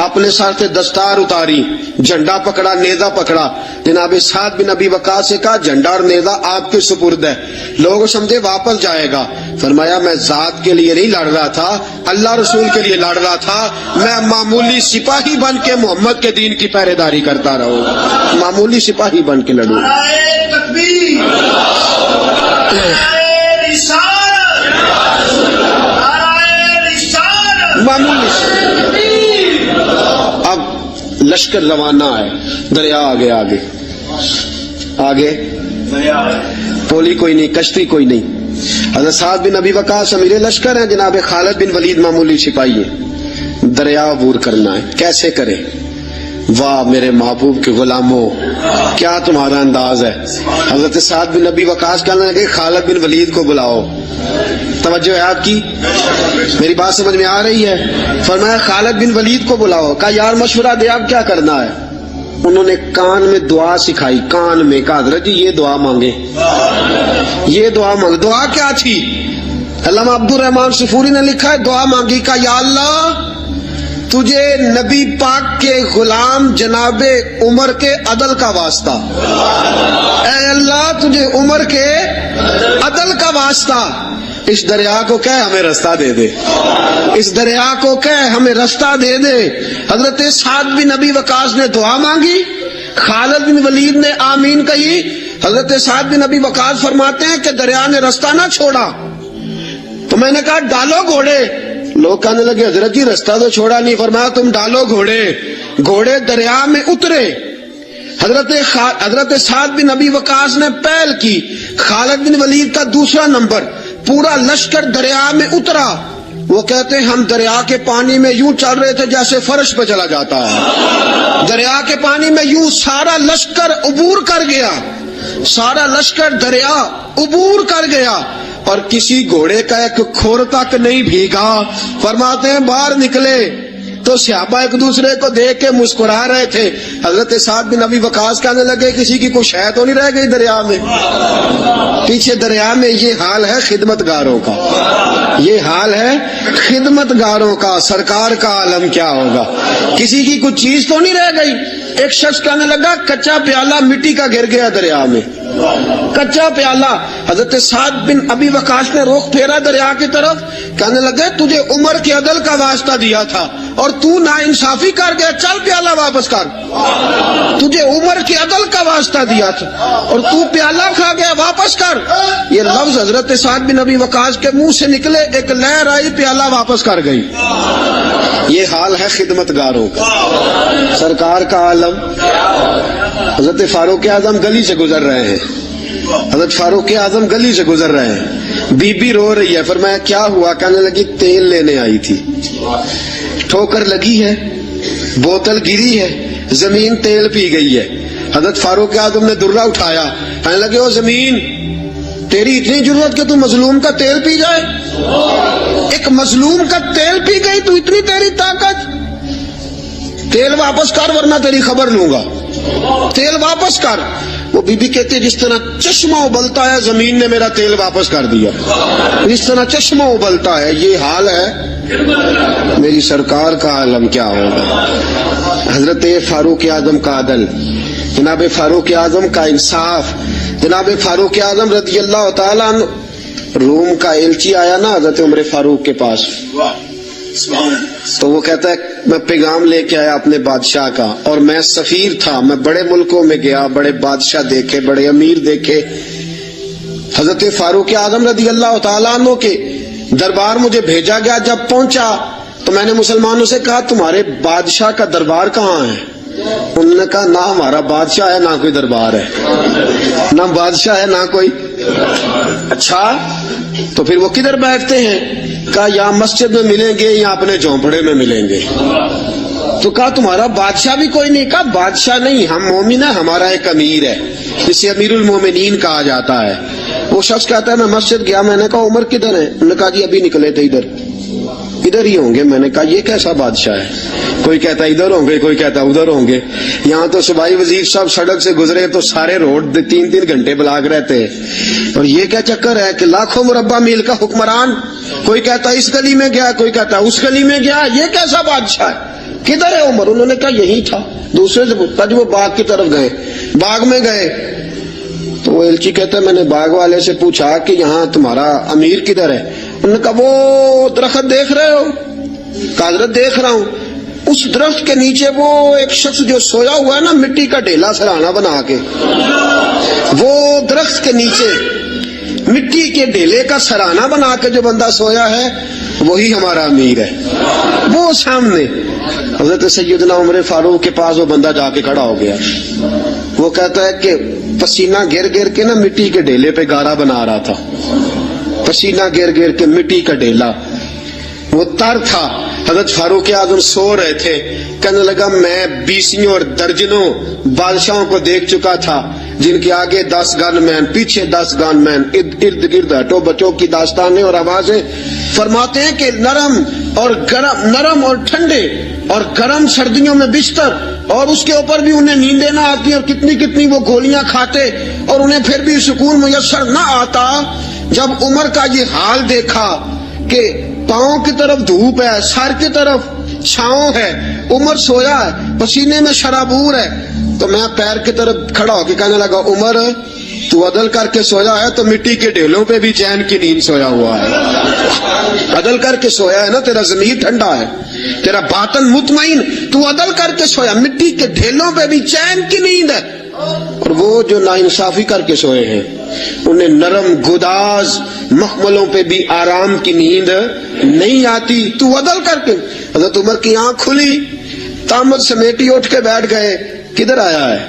اپنے سر سے دستار اتاری، جھنڈا پکڑا، نیزہ پکڑا، جناب سعد بن ابی وقاص سے کہا جھنڈا اور نیزہ آپ کے سپرد ہے. لوگ سمجھے واپس جائے گا. فرمایا میں ذات کے لیے نہیں لڑ رہا تھا، اللہ رسول کے لیے لڑ رہا تھا. میں معمولی سپاہی بن کے محمد کے دین کی پہرے داری کرتا رہوں، معمولی سپاہی بن کے لڑوں. معمولی. اب لشکر روانہ ہے، دریا آگے پولی کوئی نہیں، کشتی کوئی نہیں. حضرت سعد بن ابی وقاص امیر لشکر ہیں، جناب خالد بن ولید معمولی سپاہی ہے. دریا عبور کرنا ہے، کیسے کرے؟ واہ میرے محبوب کے غلاموں، کیا تمہارا انداز ہے. حضرت سعد بن ابی وقاص کہنے لگے خالد بن ولید کو بلاؤ. توجہ ہے آپ کی؟ میری بات سمجھ میں آ رہی ہے؟ فرمایا خالد بن ولید کو بلاؤ. کہا یار مشورہ دے، آپ کیا کرنا ہے؟ انہوں نے کان میں دعا سکھائی، کان میں. کہا حضرت جی یہ دعا مانگے، یہ دعا مانگے. دعا کیا تھی؟ علامہ عبد الرحمان صفوری نے لکھا ہے دعا مانگی. کہا یا اللہ تجھے نبی پاک کے غلام جناب عمر کے عدل کا واسطہ، اے اللہ تجھے عمر کے عدل کا واسطہ، اس دریا کو کہہ ہمیں رستہ دے دے، اس دریا کو کہہ ہمیں رستہ دے دے. حضرت سعد بن ابی وقاص نے دعا مانگی، خالد بن ولید نے آمین کہی. حضرت سعد بن ابی وقاص فرماتے ہیں کہ دریا نے رستہ نہ چھوڑا تو میں نے کہا ڈالو گھوڑے. لوگ کہنے لگے حضرت جی رستہ تو چھوڑا نہیں. فرمایا تم ڈالو گھوڑے. گھوڑے دریا میں اترے. حضرت سعد بن ابی وقاص نے پہل کی، خالد بن ولید کا دوسرا نمبر، پورا لشکر دریا میں اترا. وہ کہتے ہیں ہم دریا کے پانی میں یوں چل رہے تھے جیسے فرش پہ چلا جاتا ہے. دریا کے پانی میں یوں سارا لشکر عبور کر گیا، سارا لشکر دریا عبور کر گیا، اور کسی گھوڑے کا ایک کھور تک نہیں بھیگا. فرماتے ہیں باہر نکلے تو صحابہ ایک دوسرے کو دیکھ کے مسکرا رہے تھے. حضرت سعد بن ابی وقاص کہنے لگے کسی کی کوئی شے تو نہیں رہ گئی دریا میں؟ پیچھے دریا میں یہ حال ہے خدمت گاروں کا، یہ حال ہے خدمت گاروں کا. سرکار کا عالم کیا ہوگا؟ کسی کی کوئی چیز تو نہیں رہ گئی. ایک شخص کہنے لگا کچا پیالہ مٹی کا گر گیا دریا میں، کچا پیالہ. حضرت سعد بن ابی وقاص نے رخ پھیرا دریا کی طرف، کہنے لگے تجھے عمر کے عدل کا واسطہ دیا تھا اور تو ناانصافی کر گیا، چل پیالہ واپس کر. تجھے عمر کے عدل کا واسطہ دیا تھا اور تو پیالہ کھا گیا، واپس کر. یہ لفظ حضرت سعد بن ابی وقاص کے منہ سے نکلے، ایک لہر آئی، پیالہ واپس کر گئی. یہ حال ہے خدمت گاروں کا. سرکار کا عالم. حضرت فاروق اعظم گلی سے گزر رہے ہیں، حضرت فاروق اعظم گلی سے گزر رہے ہیں. بی بی رو رہی ہے. فرمایا کیا ہوا؟ کہنے لگی تیل لینے آئی تھی، ٹھوکر لگی ہے، بوتل گری ہے، زمین تیل پی گئی ہے. حضرت فاروق اعظم نے درہ اٹھایا، کہنے لگے او زمین، تیری اتنی ضرورت کہ تو مظلوم کا تیل پی جائے؟ ایک مظلوم کا تیل پی گئی تو اتنی تیری طاقت؟ تیل واپس کر ورنہ تیری خبر لوں گا، تیل واپس کر. وہ بی بی کہتے جس طرح چشمہ ابلتا ہے زمین نے میرا تیل واپس کر دیا، جس طرح چشمہ ابلتا ہے. یہ حال ہے میری سرکار کا عالم کیا ہوگا. حضرت فاروق اعظم کا عدل، جناب فاروق اعظم کا انصاف. جناب فاروق اعظم رضی اللہ تعالیٰ عنہ، روم کا ایلچی آیا نا حضرت عمر فاروق کے پاس، تو وہ کہتا ہے میں پیغام لے کے آیا اپنے بادشاہ کا، اور میں سفیر تھا، میں بڑے ملکوں میں گیا، بڑے بادشاہ دیکھے، بڑے امیر دیکھے. حضرت فاروق اعظم رضی اللہ تعالیٰ عنہ کے دربار مجھے بھیجا گیا. جب پہنچا تو میں نے مسلمانوں سے کہا تمہارے بادشاہ کا دربار کہاں ہے؟ انہوں نے کہا نہ ہمارا بادشاہ ہے نہ کوئی دربار ہے، نہ بادشاہ ہے نہ کوئی. اچھا تو پھر وہ کدھر بیٹھتے ہیں؟ کہا یا مسجد میں ملیں گے یا اپنے جھونپڑے میں ملیں گے. تو کہا تمہارا بادشاہ بھی کوئی نہیں؟ کہا بادشاہ نہیں، ہم مومن ہیں، ہمارا ایک امیر ہے جسے امیر المومنین کہا جاتا ہے. وہ شخص کہتا ہے میں مسجد گیا، میں نے کہا عمر کدھر ہے؟ انہوں نے کہا جی ابھی نکلے تھے ادھر ہی ہوں گے. میں نے کہا یہ کیسا بادشاہ ہے؟ کوئی کہتا ادھر ہوں گے، کوئی کہتا ادھر ہوں گے. یہاں تو صوبائی وزیر صاحب سڑک سے گزرے تو سارے روڈ 3 گھنٹے بلاک رہتے ہیں. اور یہ کیا چکر ہے کہ لاکھوں مربع میل کا حکمران، کوئی کہتا اس گلی میں گیا، کوئی کہتا اس گلی میں گیا. یہ کیسا بادشاہ ہے؟ کدھر ہے عمر؟ انہوں نے کہا یہی تھا. دوسرے سے پوچھتا جی وہ باغ کی طرف گئے، باغ میں گئے. تو وہ ایلچی کہتا ہے میں نے باغ والے سے پوچھا کہ یہاں تمہارا امیر کدھر ہے؟ انہوں نے کہا وہ درخت دیکھ رہے ہو؟ کہا حضرت دیکھ رہا ہوں. اس درخت کے نیچے وہ ایک شخص جو سویا ہوا ہے نا، مٹی کا ڈھیلا سرہانا بنا کے، وہ درخت کے نیچے مٹی کے ڈھیلے کا سرہانا بنا کے جو بندہ سویا ہے وہی ہمارا امیر ہے. وہ سامنے حضرت سیدنا عمر فاروق کے پاس وہ بندہ جا کے کھڑا ہو گیا. وہ کہتا ہے کہ پسینہ گر گر کے نا مٹی کے ڈھیلے پہ گارا بنا رہا تھا، پسینہ گر گر کے مٹی کا ڈھیلا، وہ تر تھا. حضرت فاروق اعظم سو رہے تھے. کہنے لگا میں 20 اور درجنوں بادشاہوں کو دیکھ چکا تھا جن کے آگے 10 گن مین، پیچھے 10 گن مین، ارد گرد ہٹو بچوں کی داستانیں اور آوازیں. فرماتے ہیں کہ نرم اور گرم، نرم اور ٹھنڈے اور گرم سردیوں میں بستر، اور اس کے اوپر بھی انہیں نیندیں نہ آتی اور کتنی کتنی وہ گولیاں کھاتے اور انہیں پھر بھی سکون میسر نہ آتا. جب عمر کا یہ حال دیکھا کہ پاؤں کی طرف دھوپ ہے، سر کی طرف چھاؤں ہے، عمر سویا ہے، پسینے میں شرابور ہے، تو میں پیر کی طرف کھڑا ہو کے کہنے لگا عمر تو عدل کر کے سویا ہے تو مٹی کے ڈھیلوں پہ بھی چین کی نیند سویا ہوا ہے. عدل کر کے سویا ہے نا، تیرا ضمیر ٹھنڈا ہے، تیرا باطن مطمئن، تو عدل کر کے سویا، مٹی کے ڈھیلوں پہ بھی چین کی نیند ہے. اور وہ جو ناانصافی کر کے سوئے ہیں انہیں نرم گداز مخملوں پہ بھی آرام کی نیند نہیں آتی. تو عدل کر کے. حضرت عمر کی آنکھ کھلی، تامت سمیٹی اٹھ کے بیٹھ گئے. کدھر آیا ہے؟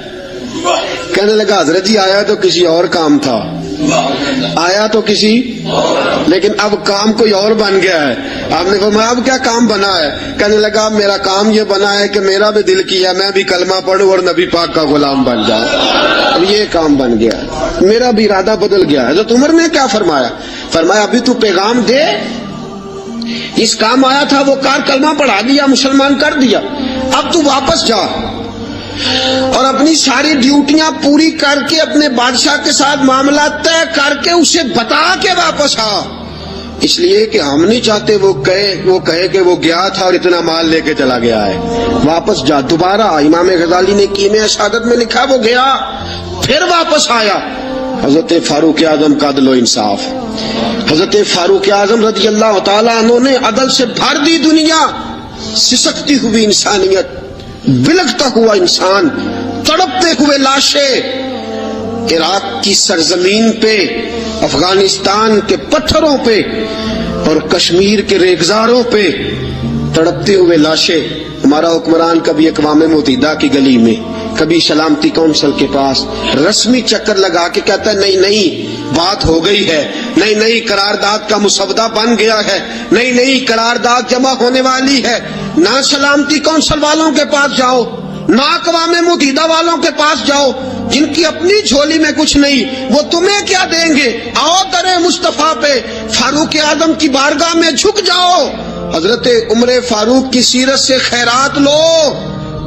کہنے لگا حضرت جی آیا تو کسی اور کام تھا، آیا تو کسی، لیکن اب کام کوئی اور بن گیا ہے۔ آپ نے فرمایا اب کیا کام بنا ہے؟ کہنے لگا میرا کام یہ بنا ہے کہ میرا بھی دل کیا میں بھی کلمہ پڑھوں اور نبی پاک کا غلام بن جاؤں، اب یہ کام بن گیا ہے، میرا بھی ارادہ بدل گیا ہے۔ حضرت عمر نے کیا فرمایا؟ فرمایا ابھی تو پیغام دے، اس کام آیا تھا وہ کار، کلمہ پڑھا دیا، مسلمان کر دیا، اب تو واپس جا اور اپنی ساری ڈیوٹیاں پوری کر کے اپنے بادشاہ کے ساتھ معاملات طے کر کے اسے بتا کے واپس آ، اس لیے کہ ہم نہیں چاہتے وہ کہے کہ وہ گیا تھا اور اتنا مال لے کے چلا گیا ہے، واپس جا دوبارہ۔ امام غزالی نے کیمیا شہادت میں لکھا وہ گیا پھر واپس آیا۔ حضرت فاروق اعظم کا عدل و انصاف، حضرت فاروق اعظم رضی اللہ تعالیٰ عنہ نے عدل سے بھر دی دنیا، سسکتی ہوئی انسانیت، بلکتا ہوا انسان، تڑپتے ہوئے لاشیں، عراق کی سرزمین پہ، افغانستان کے پتھروں پہ اور کشمیر کے ریگزاروں پہ تڑپتے ہوئے لاشیں۔ ہمارا حکمران کبھی اقوام متحدہ کی گلی میں، کبھی سلامتی کونسل کے پاس رسمی چکر لگا کے کہتا ہے نہیں نہیں بات ہو گئی ہے، نہیں نہیں قرارداد کا مسودہ بن گیا ہے، نہیں نہیں قرارداد جمع ہونے والی ہے۔ نہ سلامتی کونسل والوں کے پاس جاؤ، نہ اقوام متحدہ والوں کے پاس جاؤ، جن کی اپنی جھولی میں کچھ نہیں، وہ تمہیں کیا دیں گے؟ آؤ در مصطفیٰ پہ فاروق اعظم کی بارگاہ میں جھک جاؤ، حضرت عمر فاروق کی سیرت سے خیرات لو،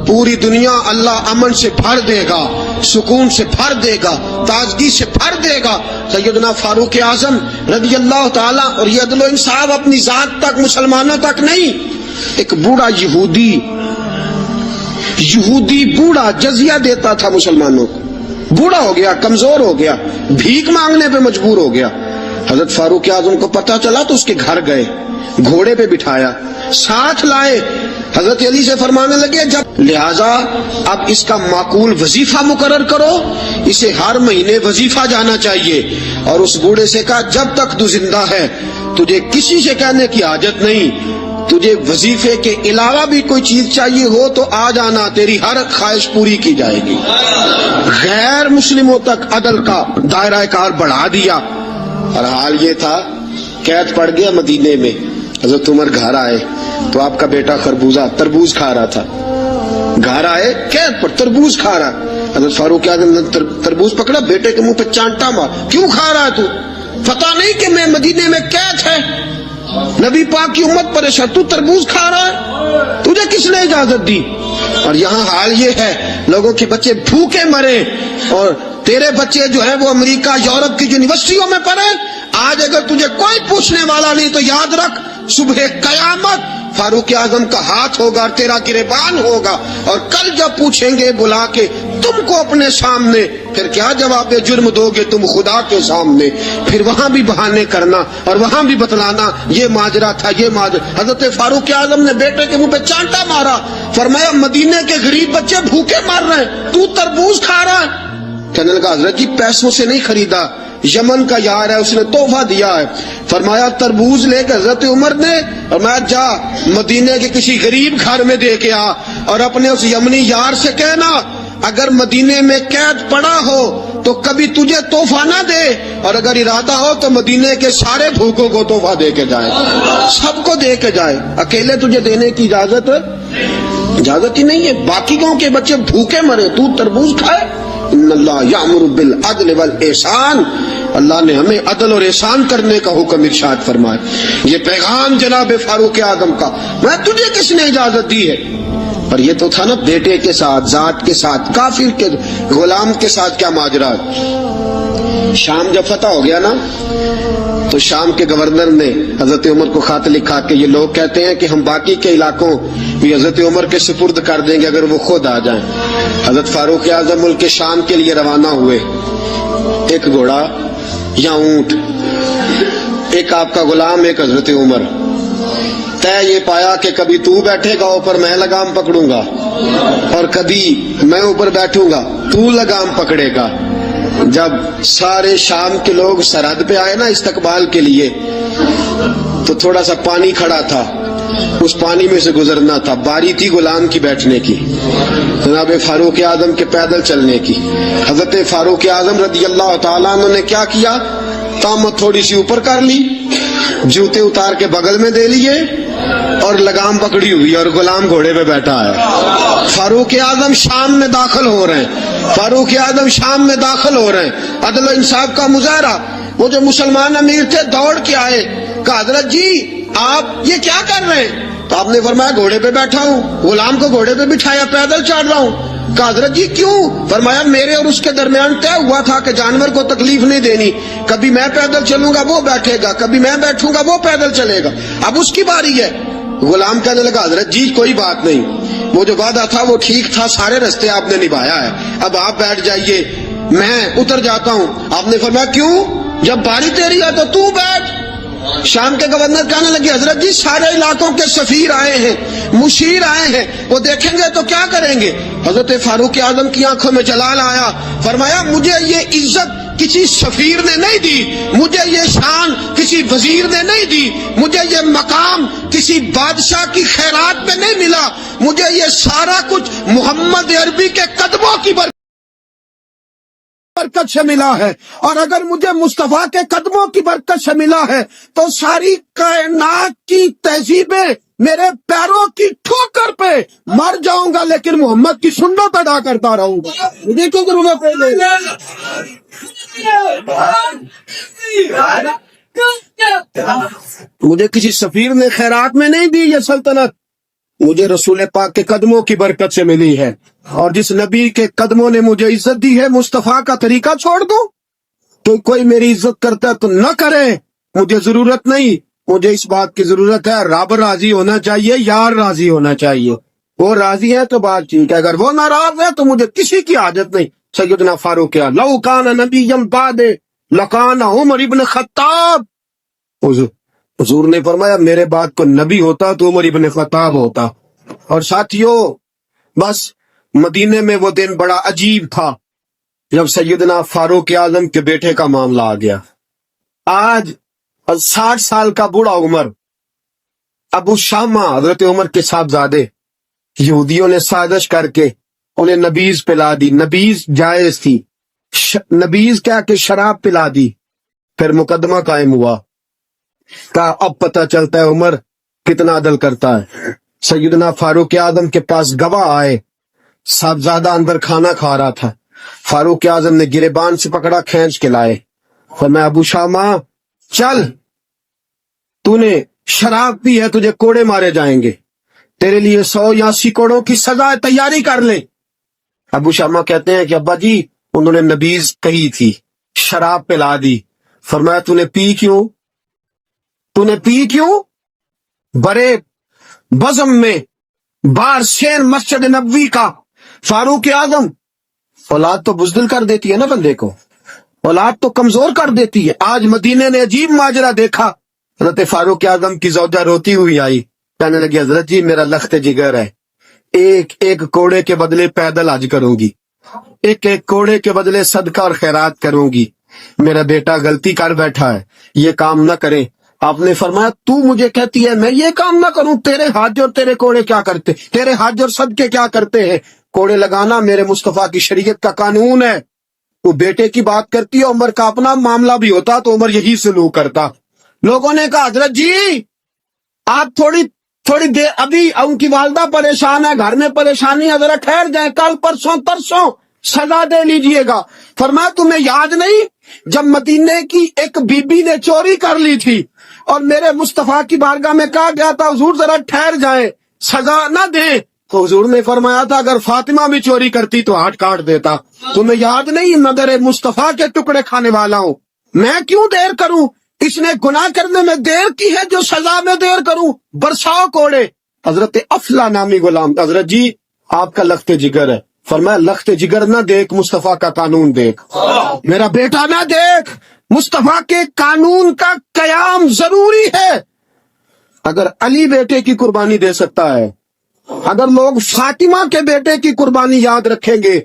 پوری دنیا اللہ امن سے بھر دے گا، سکون سے بھر دے گا، تازگی سے بھر دے گا۔ سیدنا فاروق اعظم رضی اللہ تعالیٰ، اور یہ عدل و انصاف اپنی ذات تک، مسلمانوں تک نہیں، ایک بوڑھا یہودی بوڑھا جزیہ دیتا تھا مسلمانوں کو، بوڑھا ہو گیا، کمزور ہو گیا، بھیک مانگنے پہ مجبور ہو گیا۔ حضرت فاروق اعظم کو پتہ چلا تو اس کے گھر گئے، گھوڑے پہ بٹھایا، ساتھ لائے، حضرت علی سے فرمانے لگے جب لہذا اب اس کا معقول وظیفہ مقرر کرو، اسے ہر مہینے وظیفہ جانا چاہیے، اور اس بوڑھے سے کہا جب تک تو زندہ ہے تجھے کسی سے کہنے کی حاجت نہیں، تجھے وظیفے کے علاوہ بھی کوئی چیز چاہیے ہو تو آ جانا، تیری ہر خواہش پوری کی جائے گی۔ غیر مسلموں تک عدل کا دائرہ کار بڑھا دیا، اور حال یہ تھا قید پڑ گیا مدینے میں۔ حضرت عمر گھر آئے تو آپ کا بیٹا تربوز کھا رہا تھا، گھر آئے قید پر تربوز کھا رہا، حضرت فاروق اعظم نے تربوز پکڑا، بیٹے کے منہ پہ چانٹا مار، کیوں کھا رہا ہے تو؟ پتہ نہیں کہ میں مدینے میں قید ہے، نبی پاک کی امت پریشان، تو تربوز کھا رہا ہے، تجھے کس نے اجازت دی؟ اور یہاں حال یہ ہے لوگوں کے بچے بھوکے مرے، اور تیرے بچے جو ہیں وہ امریکہ یورپ کی یونیورسٹیوں میں پڑھے۔ آج اگر تجھے کوئی پوچھنے والا نہیں تو یاد رکھ صبح قیامت فاروق اعظم کا ہاتھ ہوگا اور تیرا گریبان ہوگا، اور کل جب پوچھیں گے بلا کے تم کو اپنے سامنے، پھر کیا جواب جرم دو گے تم خدا کے سامنے؟ پھر وہاں بھی بہانے کرنا اور وہاں بھی بتلانا یہ ماجرا تھا، یہ ماجرا۔ حضرت فاروق اعظم نے بیٹے کے منہ پہ چانٹا مارا، فرمایا مدینے کے غریب بچے بھوکے مر رہے ہیں، تو تربوز کھا رہا ہے۔ کہنے لگا حضرت جی پیسوں سے نہیں خریدا، یمن کا یار ہے اس نے تحفہ دیا ہے۔ فرمایا تربوز لے کے حضرت عمر نے فرمایا جا مدینے کے کسی غریب گھر میں دے کے آ، اور اپنے اس یمنی یار سے کہنا اگر مدینے میں قید پڑا ہو تو کبھی تجھے تحفہ نہ دے، اور اگر ارادہ ہو تو مدینے کے سارے بھوکوں کو تحفہ دے کے جائے، سب کو دے کے جائے، اکیلے تجھے دینے کی اجازت ہی نہیں ہے۔ باقیوں کے بچے بھوکے مرے، تو تربوز کھائے۔ ان اللہ یامر بالعدل والاحسان، اللہ نے ہمیں عدل اور احسان کرنے کا حکم ارشاد فرمایا۔ یہ پیغام جناب فاروق اعظم کا، میں تجھے کس نے اجازت دی ہے؟ اور یہ تو تھا نا بیٹے کے ساتھ، ذات کے ساتھ، کافر کے غلام کے ساتھ کیا ماجرا۔ شام جب فتح ہو گیا نا تو شام کے گورنر نے حضرت عمر کو خط لکھا کہ یہ لوگ کہتے ہیں کہ ہم باقی کے علاقوں بھی حضرت عمر کے سپرد کر دیں گے اگر وہ خود آ جائیں۔ حضرت فاروق اعظم ملک شام کے لیے روانہ ہوئے، ایک گھوڑا یا اونٹ، ایک آپ کا غلام، ایک حضرت عمر۔ طے یہ پایا کہ کبھی تو بیٹھے گا اوپر میں لگام پکڑوں گا، اور کبھی میں اوپر بیٹھوں گا تو لگام پکڑے گا۔ جب سارے شام کے لوگ سرحد پہ آئے نا استقبال کے لیے تو تھوڑا سا پانی کھڑا تھا، उस पानी में से गुजरना था, बारी थी गुलाम की बैठने की, जनाब फारूक आजम के पैदल चलने की। हजरत फारूक आजम रदी अल्लाह ताला अन्हु ने क्या किया, तामत थोड़ी सी ऊपर कर ली, जूते उतार के बगल में दे लिए और लगाम पकड़ी हुई और गुलाम घोड़े पे बैठा है। फारूक आजम शाम में दाखिल हो रहे हैं, फारूक आजम शाम में दाखिल हो रहे हैं। अदल इंसाफ का मुजाहरा, वो जो मुसलमान अमीर थे दौड़ के आए, कहा हजरत जी आप ये क्या कर रहे हैं? तो आपने फरमाया घोड़े पे बैठा हूँ, गुलाम को घोड़े पे बिठाया, पैदल चढ़ रहा हूँ। कहा हजरत जी क्यों? फरमाया मेरे और उसके दरमियान तय हुआ था कि जानवर को तकलीफ नहीं देनी, कभी मैं पैदल चलूंगा वो बैठेगा, कभी मैं बैठूंगा वो पैदल चलेगा, अब उसकी बारी है। गुलाम कहने लगा हजरत जी कोई बात नहीं, वो जो वादा था वो ठीक था, सारे रास्ते आपने निभाया है, अब आप बैठ जाइए, मैं उतर जाता हूँ। आपने फरमाया क्यों? जब बारी तेरी है तो तू बैठ। शाम के गवर्नर कहने लगे हजरत जी सारे इलाकों के सफीर आए हैं, मुशीर आए हैं, वो देखेंगे तो क्या करेंगे? हजरत फारूक आजम की आंखों में जलाल आया, फरमाया मुझे ये इज्जत किसी सफीर ने नहीं दी, मुझे ये शान किसी वजीर ने नहीं दी, मुझे ये मकाम किसी बादशाह की खैरात में नहीं मिला, मुझे ये सारा कुछ मोहम्मद अरबी के कदमों की बरकत से मिला है। और अगर मुझे मुस्तफा के कदमों की बरकत से मिला है तो सारी कायनात की तहजीबें मेरे पैरों की ठोकर पे मर जाऊंगा, लेकिन मोहम्मद की सुन्नत अदा करता रहूंगा। मुझे क्यों करूंगा पहले? मुझे किसी सफीर ने खैरात में नहीं दी ये सल्तनत, मुझे रसूल पाक के कदमों की बरकत से मिली है। और जिस नबी के कदमों ने मुझे इज्जत दी है, मुस्तफा का तरीका छोड़ दो? तो कोई मेरी इज्जत करता है तो न करे, मुझे जरूरत नहीं, मुझे इस बात की जरूरत है रब राजी होना चाहिए, यार राजी होना चाहिए। वो राजी है तो बात ठीक है, अगर वो नाराज है तो मुझे किसी की आदत नहीं। सैयदना फारूक लौ कान नबिय्यन बादे लकान उमर इब्न खत्ताब, हुजूर ने फरमाया मेरे बाद को नबी होता तो उमर इब्न खत्ताब होता। और साथियों बस मदीने में वो दिन बड़ा अजीब था जब सैयदना फारूक आजम के बेटे का मामला आ गया। आज 60 साल का बूढ़ा उमर, अबू शामा हजरत उमर के साहबजादे, यहूदियों ने साजिश करके उन्हें नबीज पिला दी, नबीज जायज थी, नबीज क्या कि शराब पिला दी। फिर मुकदमा कायम हुआ, कहा अब पता चलता है उमर कितना अदल करता है। सैयदना फारूक आजम के पास गवाह आए, साहबजादा अंदर खाना खा रहा था, फारूक आजम ने गिरेबान से पकड़ा, खींच के लाए, फरमाया अबू शामा चल, तूने शराब पी है, तुझे कोड़े मारे जाएंगे, तेरे लिए 100 या 80 कोड़ों की सजा तैयारी कर ले। अबू शामा कहते हैं कि अब्बा जी उन्होंने नबीज कही थी, शराब पिला दी। फरमाया तूने पी क्यों? तूने पी क्यों? बड़े बज़म में बार शेर मस्जिद नबवी का फारूक आजम, औलाद तो बुज़दिल कर देती है ना बंदे को, औलाद तो कमजोर कर देती है। आज मदीने ने अजीब माजरा देखा, हज़रत फारूक आजम की ज़ौजा रोती हुई आई, कहने लगी हजरत जी मेरा लख्त जिगर है, एक एक कोड़े के बदले पैदल हज करूंगी, एक एक कोड़े के बदले सदका और खैरात करूंगी, मेरा बेटा गलती कर बैठा है, ये काम न करे। आपने फरमाया तू मुझे कहती है मैं ये काम ना करूं, तेरे हाथ और तेरे कोड़े क्या करते, तेरे हाथ और सदके क्या करते हैं? कोड़े लगाना मेरे मुस्तफा की शरीयत का कानून है। वो बेटे की बात करती है, उमर का अपना मामला भी होता तो उमर यही सलूक करता। लोगों ने कहा हजरत जी आप थोड़ी देर, अभी उनकी वालदा परेशान है, घर में परेशानी है, जरा ठहर जाए, कल परसों तरसों सजा दे लीजिएगा। फरमाया तुम्हें याद नहीं जब मदीने की एक बीबी ने चोरी कर ली थी और मेरे मुस्तफा की बारगाह में कहा गया था हुजूर जरा ठहर जाए, सजा ना दे, तो हुजूर ने फरमाया था अगर फातिमा भी चोरी करती तो हाथ काट देता। तुम्हें याद नहीं मगर मुस्तफा के टुकड़े खाने वाला हूं, मैं क्यों देर करूं, इसने गुनाह करने में देर की है जो सजा में देर करूं, बरसाओ कोड़े। हजरत अफला नामी गुलाम, हजरत जी आपका लख्त जिगर है। फरमाया लख्त जिगर ना देख, मुस्तफा का कानून देख, मेरा बेटा ना देख, मुस्तफा के कानून का कयाम जरूरी है। अगर अली बेटे की कुर्बानी दे सकता है, अगर लोग फातिमा के बेटे की कुर्बानी याद रखेंगे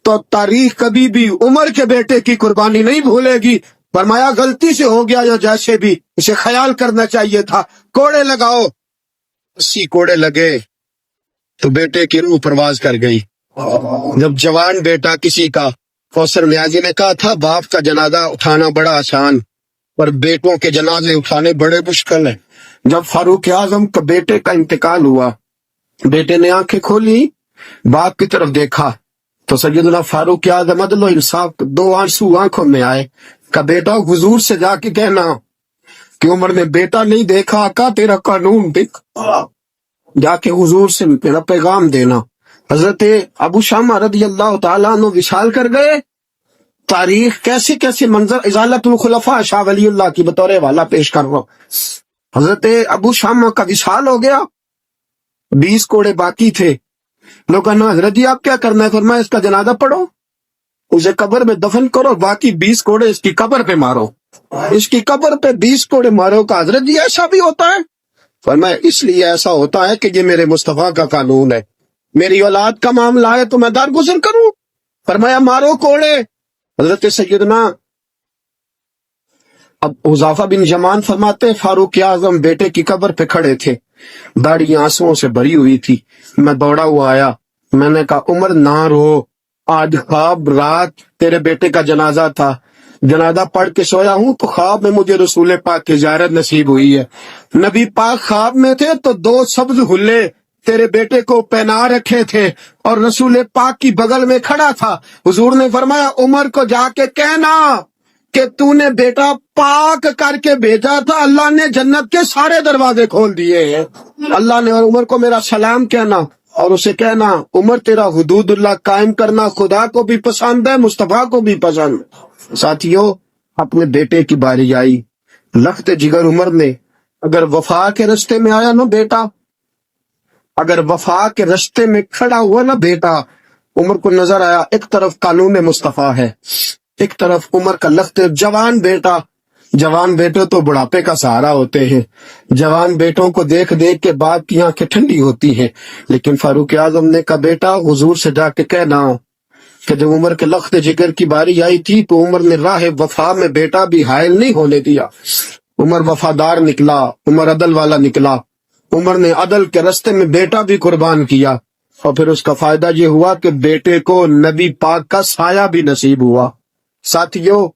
तो तारीख कभी भी उमर के बेटे की कुर्बानी नहीं भूलेगी। फरमाया गलती से हो गया या जैसे भी, इसे ख्याल करना चाहिए था, कोड़े लगाओ। 80 कोड़े लगे तो बेटे की रूह परवाज कर गई। जब जवान बेटा किसी का, कौसर न्याजी ने कहा था बाप का जनाजा उठाना बड़ा आसान, पर बेटों के जनाजे उठाने बड़े मुश्किल है। जब फारूक आजम का बेटे का इंतकाल हुआ, बेटे ने आंखें खोली, बाप की तरफ देखा तो सैयदना फारूक आजम अदल इंसाफ, 2 आंसू आंखों में आए। का बेटा हुजूर से जाके कहना कि उमर ने बेटा नहीं देखा, आका तेरा कानून देख, जाके हुजूर से मेरा पैगाम देना। हजरत अबू शामा रदी अल्लाह तआला अन्हु विशाल कर गए। तारीख कैसे कैसे मंजर इजालतुल खुलफा शाह वलीउल्लाह की बतौर हवाला पेश कर रहा हूं। हजरत अबू शामा का विशाल हो गया, 20 कोड़े बाकी थे। लोग कहना हजरत जी आप क्या करना है? फरमाया इसका जनाजा पढ़ो, उसे कब्र में दफन करो, बाकी 20 कोड़े इसकी कब्र पे मारो। इसकी कब्र पे 20 कोड़े मारो। का हजरत जी ऐसा भी होता है? फरमाया इसलिए ऐसा होता है कि ये मेरे मुस्तफा का कानून है, मेरी औलाद का मामला है तो मैं दरगुजर करूं। फरमाया मारो कोड़े। हजरत सैयदना अब हुज़ाफा बिन यमान फरमाते फारूक आजम बेटे की कब्र पे खड़े थे, दाढ़ी आंसुओं से भरी हुई थी। मैं दौड़ा हुआ आया, मैंने कहा उमर ना रो, आज ख्वाब रात तेरे बेटे का जनाजा था, जनाजा पढ़ के सोया हूं तो ख्वाब में मुझे रसूल पाक की ज़ियारत नसीब हुई है। नबी पाक ख्वाब में थे तो 2 सब्ज हुल्ले तेरे बेटे को पहना रखे थे और रसूल पाक की बगल में खड़ा था। हुजूर ने फरमाया उमर को जाके कहना कि तूने बेटा पाक करके भेजा था, अल्लाह ने जन्नत के सारे दरवाजे खोल दिए हैं। अल्लाह ने, और उमर को मेरा सलाम कहना और उसे कहना उमर तेरा हुदूदुल्लाह कायम करना खुदा को भी पसंद है, मुस्तफा को भी पसंद है। साथियों, अपने बेटे की बारी आई, लख्त जिगर उमर ने अगर वफा के रास्ते में आया ना बेटा, अगर वफा के रास्ते में खड़ा हुआ ना बेटा, उमर को नजर आया एक तरफ कानून मुस्तफा है, एक तरफ उमर का लख्त जवान बेटा। जवान बेटे तो बुढ़ापे का सहारा होते हैं, जवान बेटों को देख देख के बाप की आंखें ठंडी होती हैं। लेकिन फारूक आजम ने कहा बेटा हुजूर से जाके कहना कि जब उमर के लख्त जिगर की बारी आई थी तो उमर ने राह वफा में बेटा भी हायल नहीं होने दिया। उमर वफादार निकला, उमर अदल वाला निकला, उमर ने अदल के रास्ते में बेटा भी कुर्बान किया और फिर उसका फायदा ये हुआ कि बेटे को नबी पाक का साया भी नसीब हुआ। साथियों,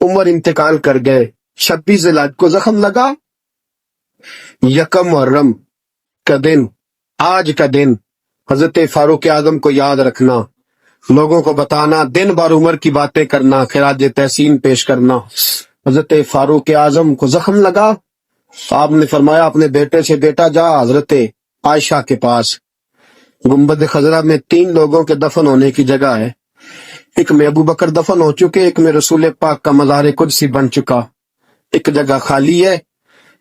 उमर इंतकाल कर गए। 26 ज़िलहज को जख्म लगा। 1 मुहर्रम का दिन, आज का दिन हजरत फारूक आजम को याद रखना, लोगों को बताना, दिन भर उमर की बातें करना, खिराज तहसीन पेश करना। हजरत फारूक आजम को जख्म लगा, आपने फरमाया अपने बेटे से बेटा जा हजरत आयशा के पास, गुंबद खजरा में 3 लोगों के दफन होने की जगह है, एक में अबू बकर दफन हो चुके, एक में रसूल पाक का मज़ार कुदसी बन चुका, एक जगह खाली है,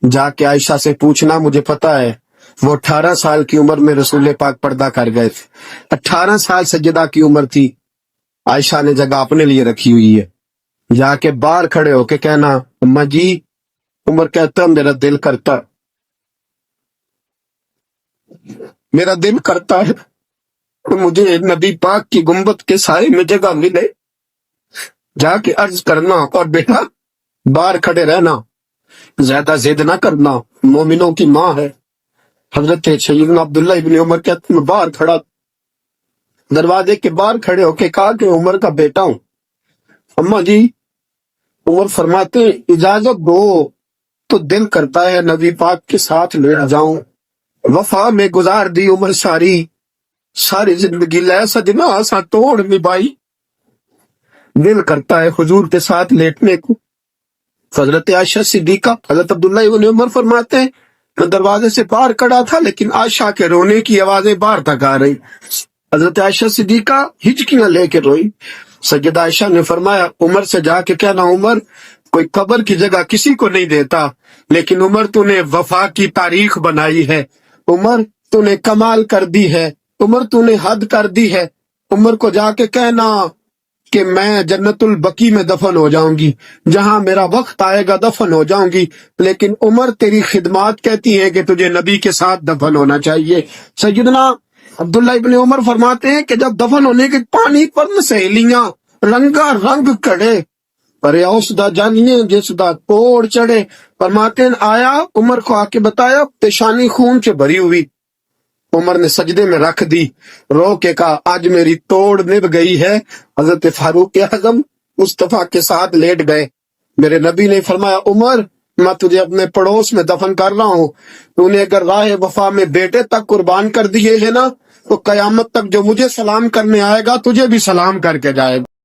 जाके आयशा से पूछना, मुझे पता है वो 18 साल की उम्र में रसूल पाक पर्दा कर गए थे, 18 साल सज्जदा की उम्र थी, आयशा ने जगह अपने लिए रखी हुई है। जाके बाहर खड़े होके कहना अम्मा जी, उमर कहता मेरा दिल करता है तो मुझे नबी पाक की गुंबद के साए में जगह मिले, जाके अर्ज करना और बेटा बाहर खड़े रहना, ज्यादा जिद ना करना, मोमिनों की माँ है। हजरत सैयदना अब्दुल्लाह इब्न उमर कहते मैं बाहर खड़ा, दरवाजे के बाहर खड़े होके कहा कि उमर का बेटा हूं। अम्मा जी, उमर फरमाते इजाजत दो तो दिल करता है नबी पाक के साथ लेट जाऊं, वफा में गुजार दी उमर सारी जिंदगी लै सजना आसा तोड़ निभाई, दिल करता है हुजूर के साथ लेटने को। हजरत आयशा सिद्दीका, हजरत अब्दुल्लाह इब्न उमर फरमाते हैं मैं दरवाजे से बाहर खड़ा था लेकिन आयशा के रोने की आवाजें बाहर तक आ रही। हजरत आयशा सिद्दीका हिचकियां लेके रोई। सैयदा आयशा ने फरमाया उमर से जाके कहना उमर कोई कब्र की जगह किसी को नहीं देता, लेकिन उमर तूने वफा की तारीख बनाई है, उमर तूने कमाल कर दी है, उमर तूने हद कर दी है। उमर को जाके कहना कि मैं जन्नतुल बकी में दफन हो जाऊंगी, जहां मेरा वक्त आएगा दफन हो जाऊंगी, लेकिन उमर तेरी खिदमत कहती है कि तुझे नबी के साथ दफन होना चाहिए। सैयदना अब्दुल्लाह इब्न उमर फरमाते हैं कि जब दफन होने के पानी पर सहेलियां रंगा रंग खड़े, پر اس دا جانیے جس دا توڑ چڑھے. فرماتے ہیں آیا عمر کو آ کے بتایا پیشانی خون سے بھری ہوئی. عمر نے سجدے میں رکھ دی, رو کے کہا آج میری توڑ نب گئی ہے. حضرت فاروق اعظم مصطفیٰ کے ساتھ لیٹ گئے. میرے نبی نے فرمایا عمر میں تجھے اپنے پڑوس میں دفن کر رہا ہوں, تو نے اگر راہ وفا میں بیٹے تک قربان کر دیے ہیں نا تو قیامت تک جو مجھے سلام کرنے آئے گا تجھے بھی سلام کر کے جائے گا.